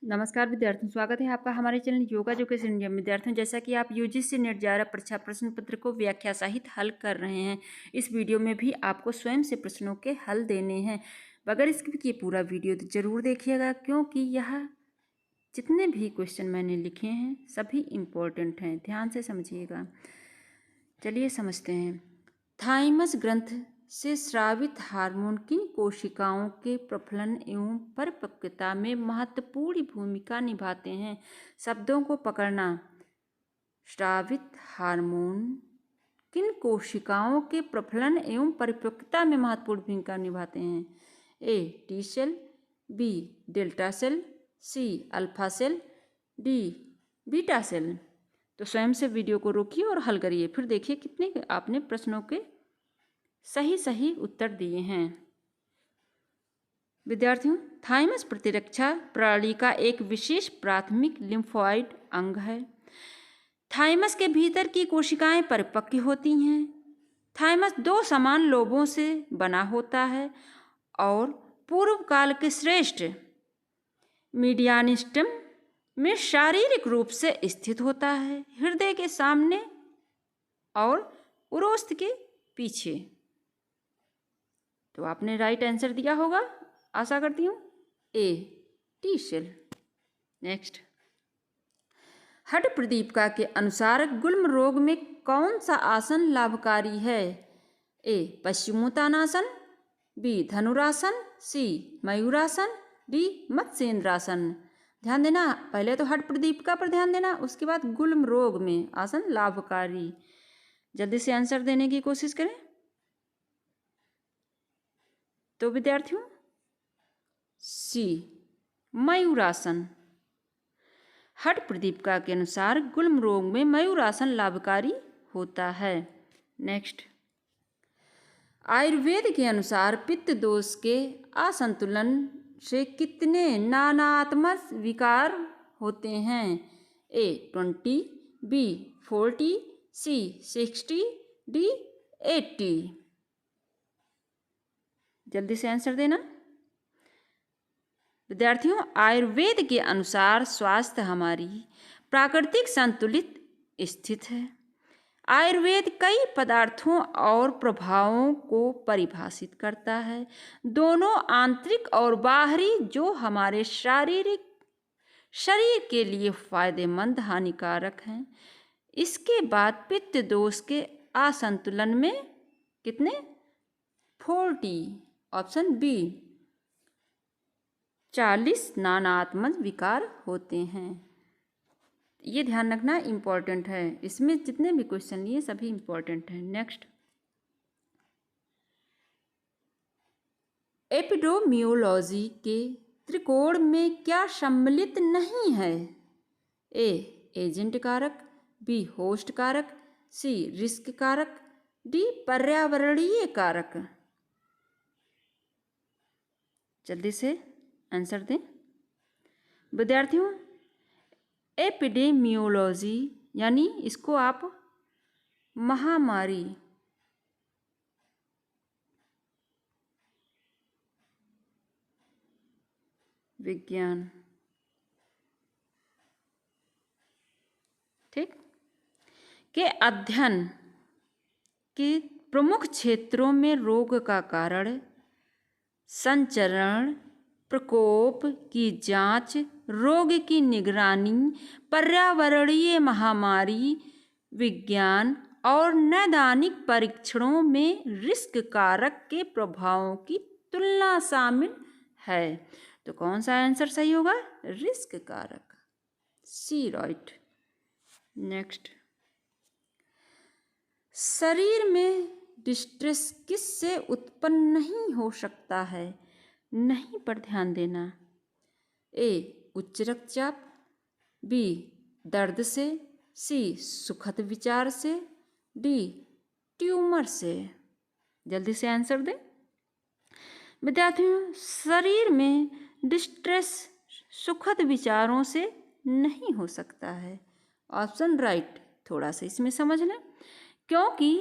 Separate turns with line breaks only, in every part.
नमस्कार विद्यार्थियों, स्वागत है आपका हमारे चैनल योगा एजुकेशन इंडिया में। विद्यार्थियों, जैसा कि आप यूजीसी नेट द्वारा परीक्षा प्रश्न पत्र को व्याख्या सहित हल कर रहे हैं, इस वीडियो में भी आपको स्वयं से प्रश्नों के हल देने हैं। बगैर स्किप किए पूरा वीडियो जरूर देखिएगा, क्योंकि यह जितने भी क्वेश्चन मैंने लिखे हैं सभी इम्पोर्टेंट हैं। ध्यान से समझिएगा। चलिए समझते हैं। थाइमस ग्रंथ से स्रावित हार्मोन किन कोशिकाओं के प्रफलन एवं परिपक्वता में महत्वपूर्ण भूमिका निभाते हैं? शब्दों को पकड़ना। स्रावित हार्मोन किन कोशिकाओं के प्रफलन एवं परिपक्वता में महत्वपूर्ण भूमिका निभाते हैं? A T cell, B delta cell, C alpha cell, D beta cell. तो स्वयं से वीडियो को रोकिए और हल करिए, फिर देखिए कितने आपने प्रश्नों के सही उत्तर दिए हैं। विद्यार्थियों, थाइमस प्रतिरक्षा प्रणाली का एक विशेष प्राथमिक लिम्फोइड अंग है। थाइमस के भीतर की कोशिकाएं परिपक्व होती हैं। थाइमस दो समान लोबों से बना होता है और पूर्व काल के श्रेष्ठ मीडियानिस्टम में शारीरिक रूप से स्थित होता है, हृदय के सामने और उरोस्थ के पीछे। तो आपने राइट आंसर दिया होगा, आशा करती हूँ, ए टी सेल। नेक्स्ट, हठ प्रदीपिका के अनुसार गुल्म रोग में कौन सा आसन लाभकारी है? ए पश्चिमोत्तानासन, बी धनुरासन, सी मयूरासन, डी मत्स्येंद्रासन। ध्यान देना, पहले तो हठ प्रदीपिका पर ध्यान देना, उसके बाद गुल्म रोग में आसन लाभकारी। जल्दी से आंसर देने की कोशिश करें। तो विद्यार्थियों, सी मयूरासन। हठ प्रदीपिका के अनुसार गुल्म रोग में मयूरासन लाभकारी होता है। नेक्स्ट, आयुर्वेद के अनुसार पित्त दोष के असंतुलन से कितने नानात्मक विकार होते हैं? ए 20, बी 40, सी 60, डी 80। जल्दी से आंसर देना। विद्यार्थियों, आयुर्वेद के अनुसार स्वास्थ्य हमारी प्राकृतिक संतुलित स्थित है। आयुर्वेद कई पदार्थों और प्रभावों को परिभाषित करता है, दोनों आंतरिक और बाहरी, जो हमारे शरीर के लिए फायदेमंद हानिकारक हैं। इसके बाद पित्त दोष के असंतुलन में कितने? 40, ऑप्शन बी 40 नानात्मक विकार होते हैं। ये ध्यान रखना इम्पॉर्टेंट है, इसमें जितने भी क्वेश्चन लिए सभी इम्पॉर्टेंट हैं। नेक्स्ट, एपिडेमियोलॉजी के त्रिकोण में क्या सम्मिलित नहीं है? ए एजेंट कारक, बी होस्ट कारक, सी रिस्क कारक, डी पर्यावरणीय कारक। जल्दी से आंसर दें। विद्यार्थियों, एपिडेमियोलॉजी यानी इसको आप महामारी विज्ञान, ठीक, के अध्ययन के प्रमुख क्षेत्रों में रोग का कारण, संचरण, प्रकोप की जांच, रोग की निगरानी, पर्यावरणीय महामारी विज्ञान और नैदानिक परीक्षणों में रिस्क कारक के प्रभावों की तुलना शामिल है। तो कौन सा आंसर सही होगा? रिस्क कारक, सी राइट। नेक्स्ट, शरीर में डिस्ट्रेस किससे उत्पन्न नहीं हो सकता है? नहीं पर ध्यान देना। ए उच्च रक्तचाप, बी दर्द से, सी सुखद विचार से, डी ट्यूमर से। जल्दी से आंसर दें। विद्यार्थियों, शरीर में डिस्ट्रेस सुखद विचारों से नहीं हो सकता है, ऑप्शन राइट। थोड़ा सा इसमें समझ लें, क्योंकि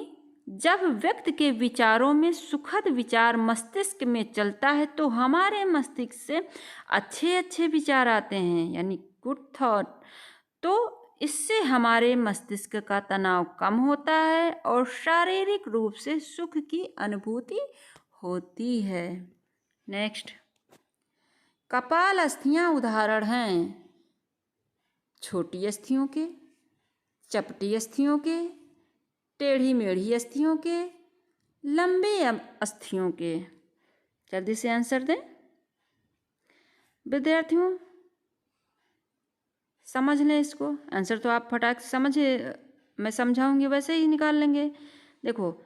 जब व्यक्ति के विचारों में सुखद विचार मस्तिष्क में चलता है तो हमारे मस्तिष्क से अच्छे अच्छे विचार आते हैं, यानी गुड थॉट। तो इससे हमारे मस्तिष्क का तनाव कम होता है और शारीरिक रूप से सुख की अनुभूति होती है। नेक्स्ट, कपाल अस्थियां उदाहरण हैं छोटी अस्थियों के, चपटी अस्थियों के, टेढ़ी मेढ़ी अस्थियों के, लंबे अस्थियों के। जल्दी से आंसर दें विद्यार्थियों, समझ लें इसको। आंसर तो आप फटाक से समझे, मैं समझाऊंगी वैसे ही निकाल लेंगे। देखो,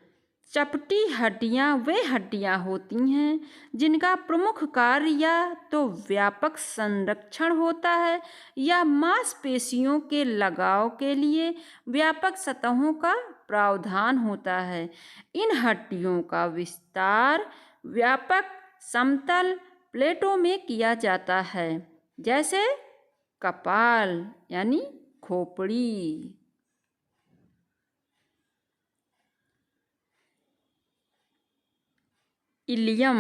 चपटी हड्डियां वे हड्डियां होती हैं जिनका प्रमुख कार्य या तो व्यापक संरक्षण होता है या मांसपेशियों के लगाव के लिए व्यापक सतहों का प्रावधान होता है। इन हड्डियों का विस्तार व्यापक समतल प्लेटों में किया जाता है, जैसे कपाल यानी खोपड़ी। इलियम,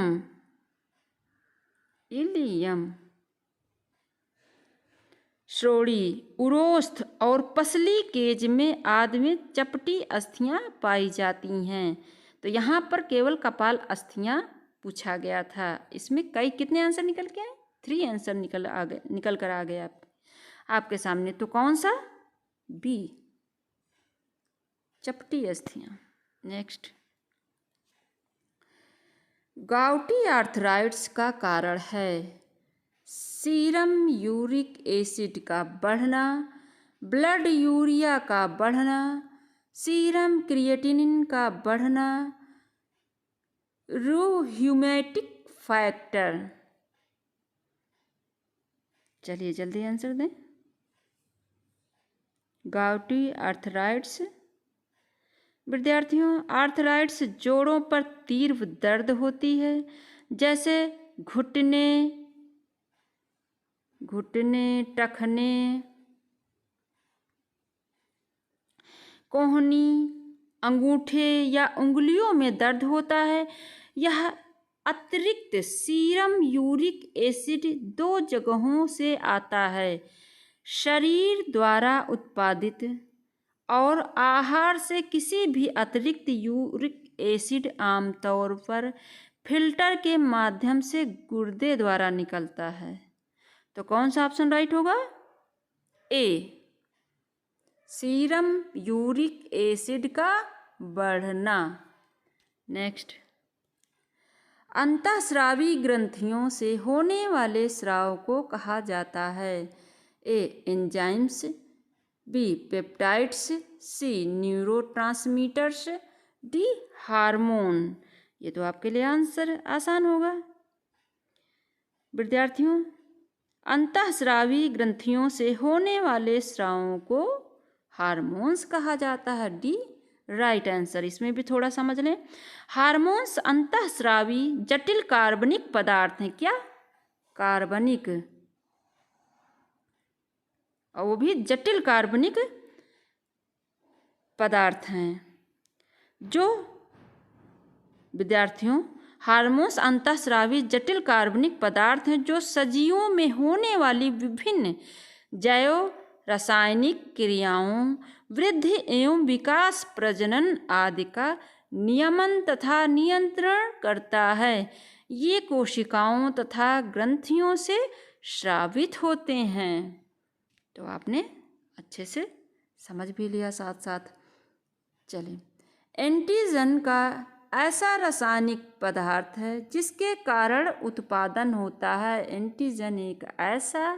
इलियम, श्रोणि, उरोस्थ और पसली केज में आदि में चपटी अस्थियां पाई जाती हैं। तो यहाँ पर केवल कपाल अस्थियां पूछा गया था। इसमें कितने आंसर निकल के आए? 3 आंसर निकल कर आ गए आपके सामने। तो कौन सा? बी, चपटी अस्थियां। नेक्स्ट, गाउटी आर्थराइटिस का कारण है सीरम यूरिक एसिड का बढ़ना, ब्लड यूरिया का बढ़ना, सीरम क्रिएटिनिन का बढ़ना, रूह्यूमेटिक फैक्टर। चलिए जल्दी आंसर दें। गाउटी आर्थराइटिस विद्यार्थियों, आर्थराइटिस जोड़ों पर तीव्र दर्द होती है, जैसे घुटने, टखने, कोहनी, अंगूठे या उंगलियों में दर्द होता है। यह अतिरिक्त सीरम यूरिक एसिड 2 जगहों से आता है, शरीर द्वारा उत्पादित और आहार से। किसी भी अतिरिक्त यूरिक एसिड आमतौर पर फिल्टर के माध्यम से गुर्दे द्वारा निकलता है। तो कौन सा ऑप्शन राइट होगा? ए, सीरम यूरिक एसिड का बढ़ना। नेक्स्ट, अंतःस्रावी ग्रंथियों से होने वाले स्राव को कहा जाता है? ए, एंजाइम्स, बी, पेप्टाइड्स, सी, न्यूरोट्रांसमीटर्स, डी, हार्मोन। ये तो आपके लिए आंसर आसान होगा विद्यार्थियों। अंतःस्रावी ग्रंथियों से होने वाले स्रावों को हार्मोन्स कहा जाता है। D right answer. इसमें भी थोड़ा समझ लें। हार्मोन्स अंतःस्रावी जटिल कार्बनिक पदार्थ हैं। क्या? कार्बनिक, और वो भी जटिल कार्बनिक पदार्थ हैं। जो विद्यार्थियों, हार्मोन्स अंतःस्रावी जटिल कार्बनिक पदार्थ हैं जो सजीवों में होने वाली विभिन्न जैव रासायनिक क्रियाओं, वृद्धि एवं विकास, प्रजनन आदि का नियमन तथा नियंत्रण करता है। ये कोशिकाओं तथा ग्रंथियों से स्रावित होते हैं। तो आपने अच्छे से समझ भी लिया साथ साथ। चलिए, एंटीजन का ऐसा रासायनिक पदार्थ है जिसके कारण उत्पादन होता है। एंटीजन एक ऐसा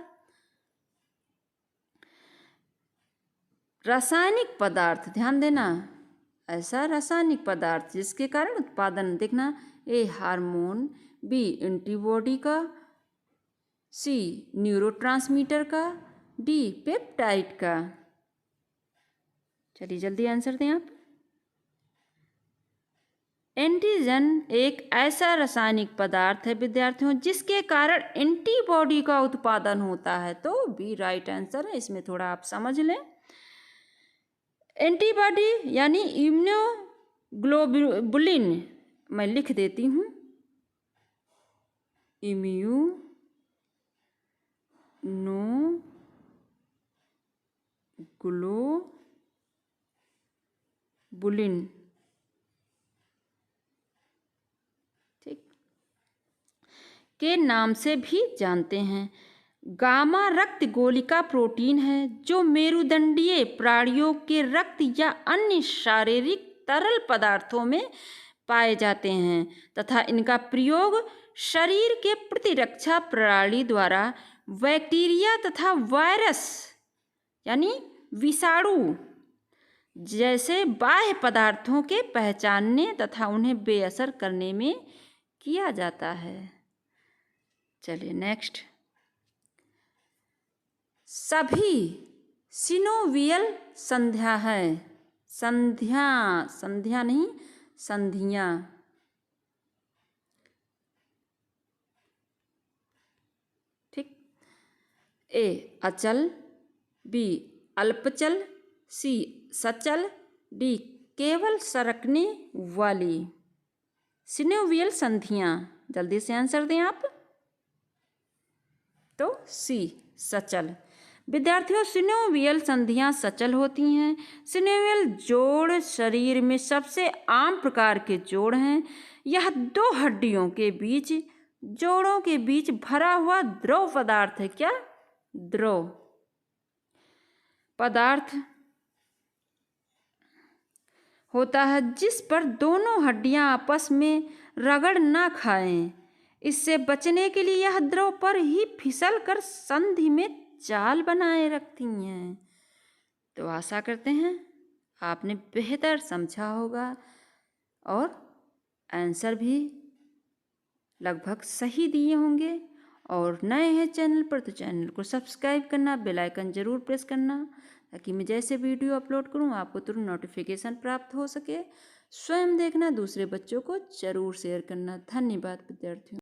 रासायनिक पदार्थ, ध्यान देना, ऐसा रासायनिक पदार्थ जिसके कारण उत्पादन, देखना, ए, हार्मोन, बी, एंटीबॉडी का, सी, न्यूरोट्रांसमीटर का, डी, पेप्टाइड का। चलिए जल्दी आंसर दें आप। एंटीजन एक ऐसा रासायनिक पदार्थ है विद्यार्थियों जिसके कारण एंटीबॉडी का उत्पादन होता है। तो बी राइट आंसर है। इसमें थोड़ा आप समझ लें। एंटीबॉडी यानी इम्यूनो ग्लोबुलिन मैं लिख देती हूँ, इम्यूनोग्लोबुलिन, ठीक, के नाम से भी जानते हैं। गामा रक्त गोलिका प्रोटीन है जो मेरुदंडीय प्राणियों के रक्त या अन्य शारीरिक तरल पदार्थों में पाए जाते हैं तथा इनका प्रयोग शरीर के प्रतिरक्षा प्रणाली द्वारा बैक्टीरिया तथा वायरस यानी विषाणु जैसे बाह्य पदार्थों के पहचानने तथा उन्हें बेअसर करने में किया जाता है। चलिए नेक्स्ट, सभी सिनोवियल संध्या है, संध्या नहीं, संधियां, ठीक, ए अचल, बी अल्पचल, सी सचल, डी केवल सरकने वाली। सिनोवियल संधियां, जल्दी से आंसर दें आप। तो सी सचल। विद्यार्थियों, सिनोवियल संधियां सचल होती हैं। सिनोवियल जोड़ शरीर में सबसे आम प्रकार के जोड़ हैं। यह दो हड्डियों के बीच जोड़ों के बीच भरा हुआ द्रव पदार्थ है। क्या? द्रव पदार्थ होता है जिस पर दोनों हड्डियां आपस में रगड़ ना खाएं। इससे बचने के लिए यह द्रव पर ही फिसल कर संधि में जाल बनाए रखती हैं। तो आशा करते हैं आपने बेहतर समझा होगा और आंसर भी लगभग सही दिए होंगे। और नए हैं चैनल पर तो चैनल को सब्सक्राइब करना, बेल आइकन ज़रूर प्रेस करना ताकि मैं जैसे वीडियो अपलोड करूं आपको तुरंत नोटिफिकेशन प्राप्त हो सके। स्वयं देखना, दूसरे बच्चों को ज़रूर शेयर करना। धन्यवाद विद्यार्थियों।